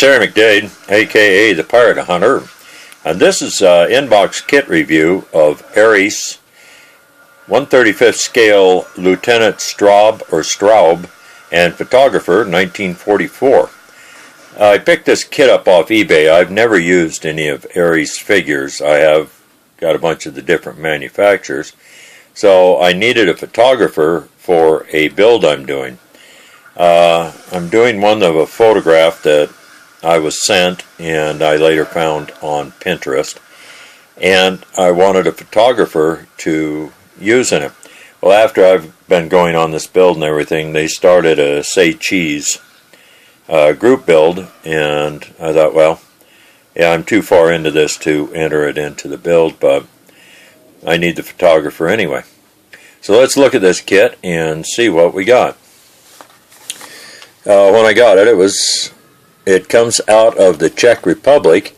Terry McDade, aka the Pirate Hunter, and this is inbox kit review of Aries 1/35th scale Lieutenant Straub and photographer 1944. I picked this kit up off eBay. I've never used any of Aries figures. I have got a bunch of the different manufacturers, so I needed a photographer for a build I'm doing. I'm doing one of a photograph that I was sent and I later found on Pinterest, and I wanted a photographer to use in it. Well, after I've been going on this build and everything, they started a Say Cheese group build, and I thought, well, yeah, I'm too far into this to enter it into the build, but I need the photographer anyway. So let's look at this kit and see what we got. When I got it, it comes out of the Czech Republic,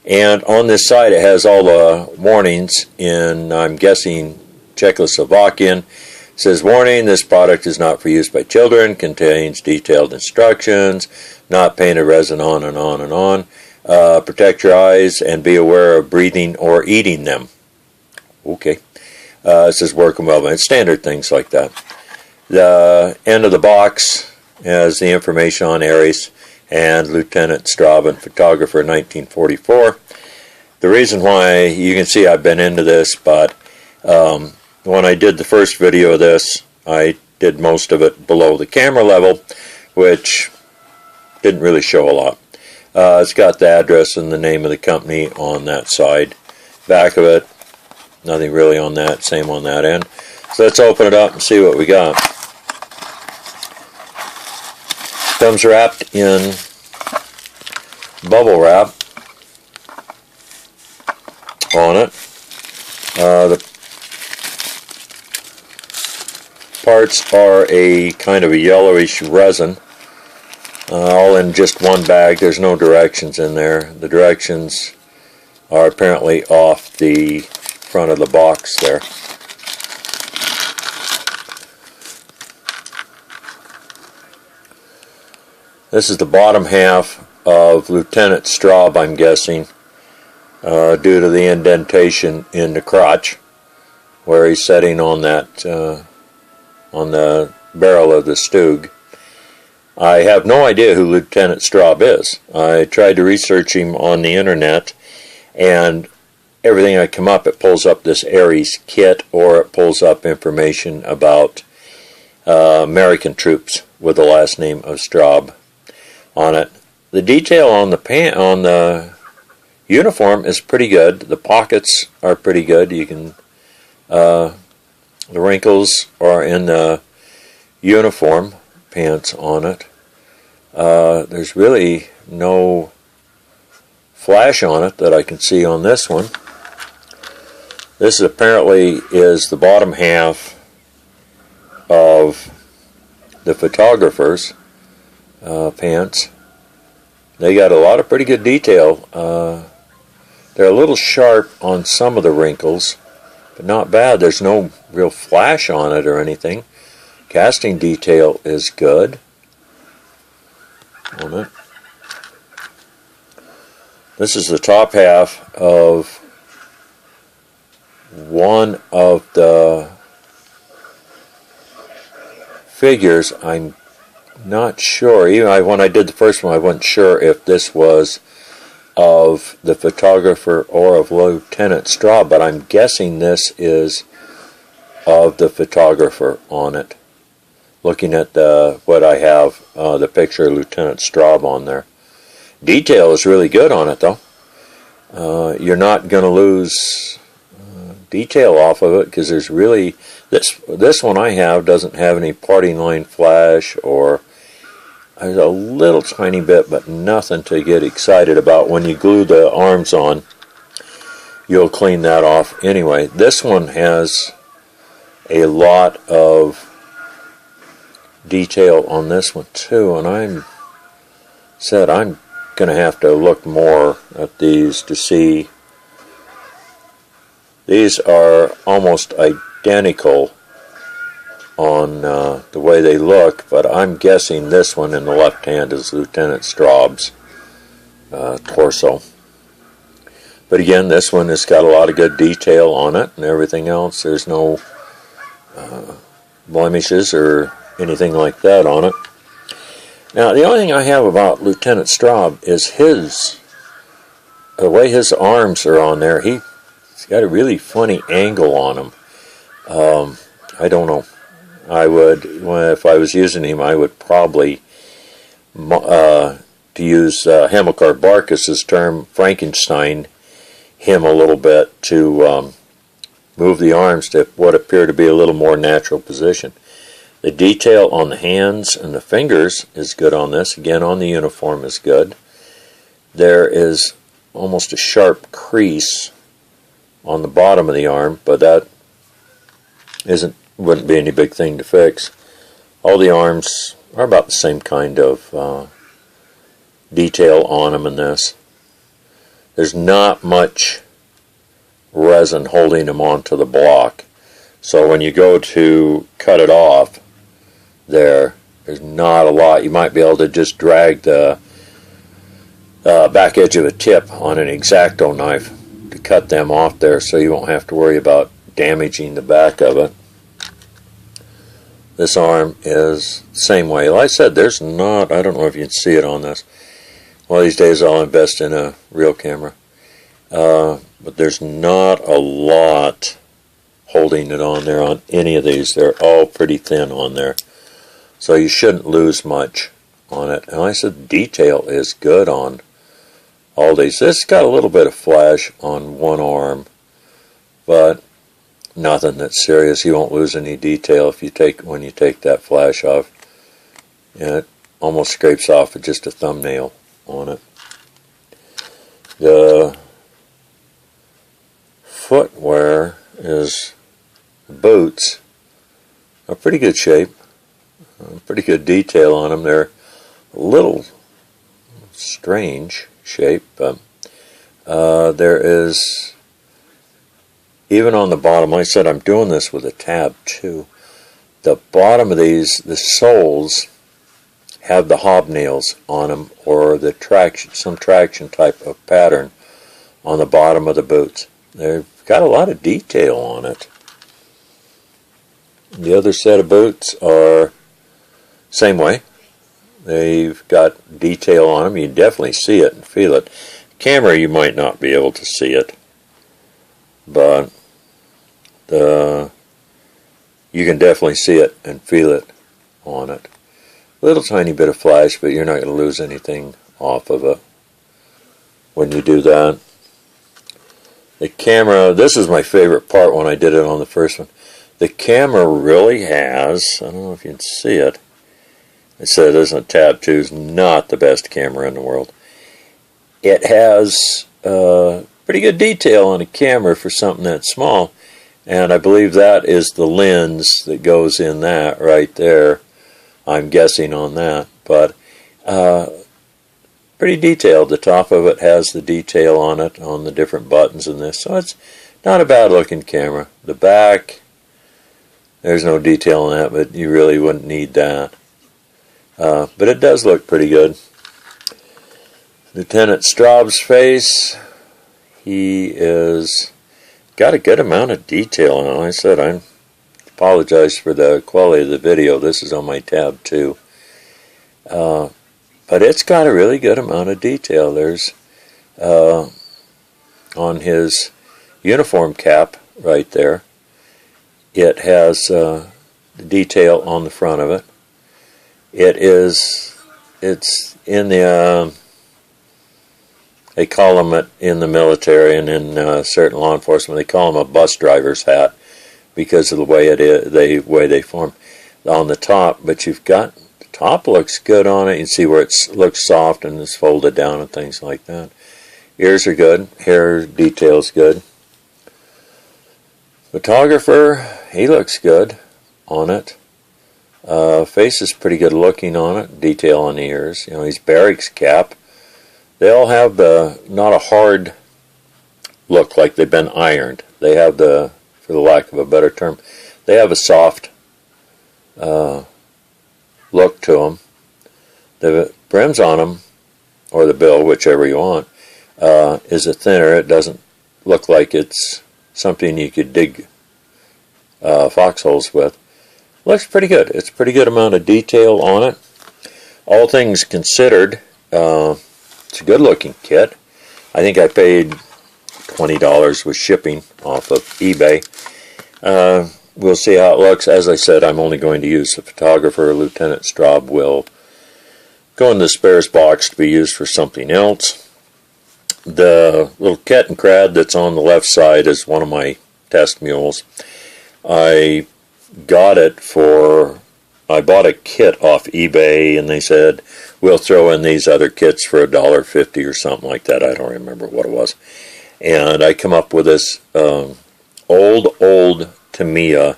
and on this side it has all the warnings in, I'm guessing, Czechoslovakian. It says, warning, this product is not for use by children, contains detailed instructions, not painted resin, on and on and on. Protect your eyes and be aware of breathing or eating them. Okay. It says work well, it's standard things like that. The end of the box has the information on Aries and Lieutenant Straub and photographer 1944. The reason why, you can see I've been into this, but when I did the first video of this, I did most of it below the camera level, which didn't really show a lot. It's got the address and the name of the company on that side. Back of it, nothing really on that, same on that end. So let's open it up and see what we got. Comes wrapped in bubble wrap on it. The parts are a kind of a yellowish resin, all in just one bag. There's no directions in there. The directions are apparently off the front of the box there. This is the bottom half of Lieutenant Straub, I'm guessing, due to the indentation in the crotch, where he's sitting on that, on the barrel of the Stug. I have no idea who Lieutenant Straub is. I tried to research him on the internet, and everything I come up, it pulls up this Aries kit, or it pulls up information about American troops with the last name of Straub on it. The detail on the uniform is pretty good. The pockets are pretty good. You can the wrinkles are in the uniform pants on it. There's really no flash on it that I can see on this one. This apparently is the bottom half of the photographer's pants. They got a lot of pretty good detail. They're a little sharp on some of the wrinkles, but not bad. There's no real flash on it or anything. Casting detail is good on it. This is the top half of one of the figures. I'm not sure. Even when I did the first one, I wasn't sure if this was of the photographer or of Lieutenant Straub, but I'm guessing this is of the photographer on it. Looking at what I have, the picture of Lieutenant Straub on there. Detail is really good on it, though. You're not going to lose detail off of it, because there's really this one I have doesn't have any parting line flash, or there's a little tiny bit, but nothing to get excited about. When you glue the arms on, you'll clean that off anyway. This one has a lot of detail on this one too, and I'm going to have to look more at these to see. These are almost identical on the way they look, but I'm guessing this one in the left hand is Lieutenant Straub's. torso. But again, this one has got a lot of good detail on it and everything else. There's no blemishes or anything like that on it. Now, the only thing I have about Lieutenant Straub is the way his arms are on there. He's got a really funny angle on him. I don't know. If I was using him, I would probably, to use Hamilcar Barkas's term, Frankenstein him a little bit to move the arms to what appear to be a little more natural position. The detail on the hands and the fingers is good on this. Again, on the uniform is good. There is almost a sharp crease on the bottom of the arm, but that wouldn't be any big thing to fix. All the arms are about the same kind of detail on them in this. There's not much resin holding them onto the block, so when you go to cut it off, there's not a lot. You might be able to just drag the back edge of a tip on an X-Acto knife to cut them off there, so you won't have to worry about damaging the back of it. This arm is the same way. Like I said, there's not, I don't know if you can see it on this. One of these days I'll invest in a real camera. But there's not a lot holding it on there on any of these. They're all pretty thin on there. So you shouldn't lose much on it. And like I said, detail is good on all these. This got a little bit of flash on one arm, but nothing that's serious. You won't lose any detail when you take that flash off. And it almost scrapes off with just a thumbnail on it. The footwear is boots. A pretty good shape. Pretty good detail on them. They're a little strange shape, but there is, even on the bottom, like I said, I'm doing this with a tab too. The bottom of these, the soles, have the hobnails on them, or the some traction type of pattern on the bottom of the boots. They've got a lot of detail on it. The other set of boots are same way. They've got detail on them. You definitely see it and feel it. Camera, you might not be able to see it, but you can definitely see it and feel it on it. Little tiny bit of flash, but you're not going to lose anything off of it when you do that. The camera, this is my favorite part when I did it on the first one. The camera really has, I don't know if you can see it, I said it isn't tab 2, is not the best camera in the world. It has pretty good detail on a camera for something that small, and I believe that is the lens that goes in that right there. I'm guessing on that, but pretty detailed. The top of it has the detail on it, on the different buttons in this, so it's not a bad looking camera. The back, there's no detail on that, but you really wouldn't need that. But it does look pretty good. Lieutenant Straub's face, he is got a good amount of detail on it. Like I said, I apologize for the quality of the video. This is on my tab 2. But it's got a really good amount of detail. There's on his uniform cap right there, it has the detail on the front of it. It's in the, they call them it in the military and in certain law enforcement, they call them a bus driver's hat because of the way it is, the way they form on the top. But you've got, the top looks good on it. You can see where it looks soft and is folded down and things like that. Ears are good. Hair detail's good. Photographer, he looks good on it. Face is pretty good looking on it. Detail on the ears. You know, his barracks cap. They all have the, not a hard look like they've been ironed. They have the, for the lack of a better term, they have a soft look to them. The brims on them or the bill, whichever you want, is a thinner. It doesn't look like it's something you could dig foxholes with. Looks pretty good. It's a pretty good amount of detail on it. All things considered, it's a good looking kit. I think I paid $20 with shipping off of eBay. We'll see how it looks. As I said, I'm only going to use the photographer. Lieutenant Straub will go in the spares box to be used for something else. The little Kettenkrad that's on the left side is one of my test mules. I bought a kit off eBay, and they said, we'll throw in these other kits for $1.50 or something like that. I don't remember what it was. And I come up with this old Tamiya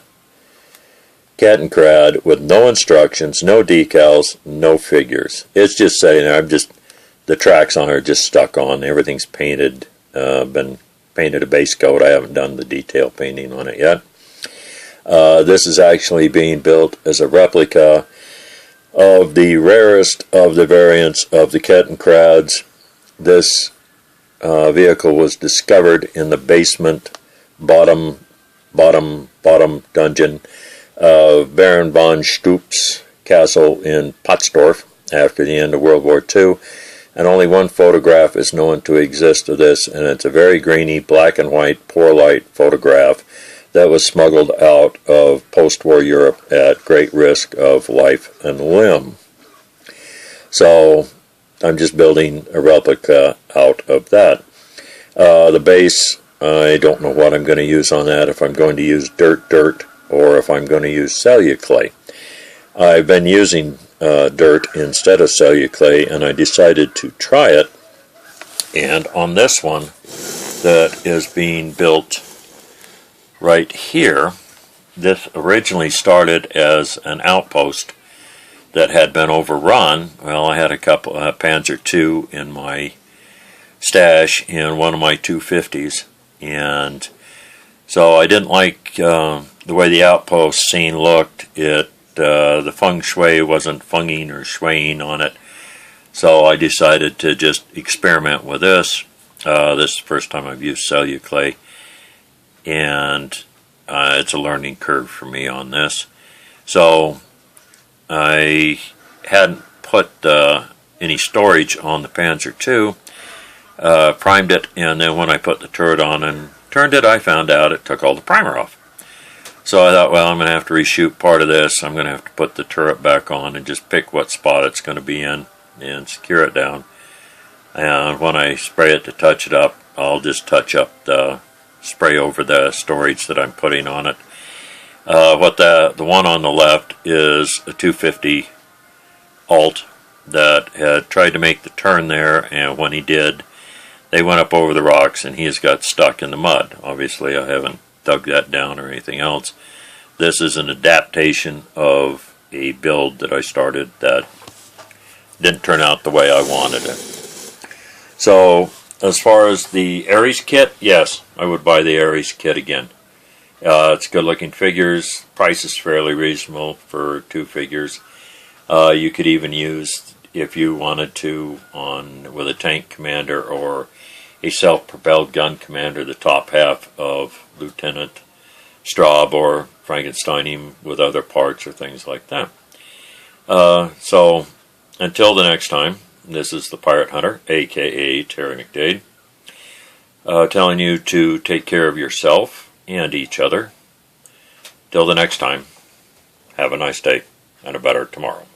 Kettenkrad with no instructions, no decals, no figures. It's just sitting there. The tracks on it are just stuck on. Everything's painted, been painted a base coat. I haven't done the detail painting on it yet. This is actually being built as a replica of the rarest of the variants of the Kettenkrads. This vehicle was discovered in the basement bottom dungeon of Baron von Stoop's castle in Potzdorf after the end of World War II, and only one photograph is known to exist of this, and it's a very grainy black and white poor light photograph that was smuggled out of post-war Europe at great risk of life and limb. So I'm just building a replica out of that. The base, I don't know what I'm going to use on that, if I'm going to use dirt, or if I'm going to use celluclay. I've been using dirt instead of celluclay, and I decided to try it. And on this one that is being built right here, this originally started as an outpost that had been overrun. Well, I had a couple Panzer II in my stash in one of my 250s, and so I didn't like the way the outpost scene looked. The feng shui wasn't funging or shuiing on it, so I decided to just experiment with this. This is the first time I've used celluclay, and it's a learning curve for me on this. So I hadn't put any storage on the Panzer II, primed it, and then when I put the turret on and turned it, I found out it took all the primer off. So I thought, well, I'm going to have to reshoot part of this. I'm going to have to put the turret back on and just pick what spot it's going to be in and secure it down. And when I spray it to touch it up, I'll just touch up the spray over the storage that I'm putting on it. The one on the left is a 250 Alt that had tried to make the turn there, and when he did, they went up over the rocks and he has got stuck in the mud. Obviously, I haven't dug that down or anything else. This is an adaptation of a build that I started that didn't turn out the way I wanted it. So as far as the Ares kit, yes, I would buy the Ares kit again. It's good looking figures. Price is fairly reasonable for 2 figures. You could even use, if you wanted to, with a tank commander or a self-propelled gun commander, the top half of Lieutenant Straub, or Frankenstein him with other parts or things like that. So until the next time, this is the Pirate Hunter, aka Terry McDade, telling you to take care of yourself and each other. Till the next time, have a nice day and a better tomorrow.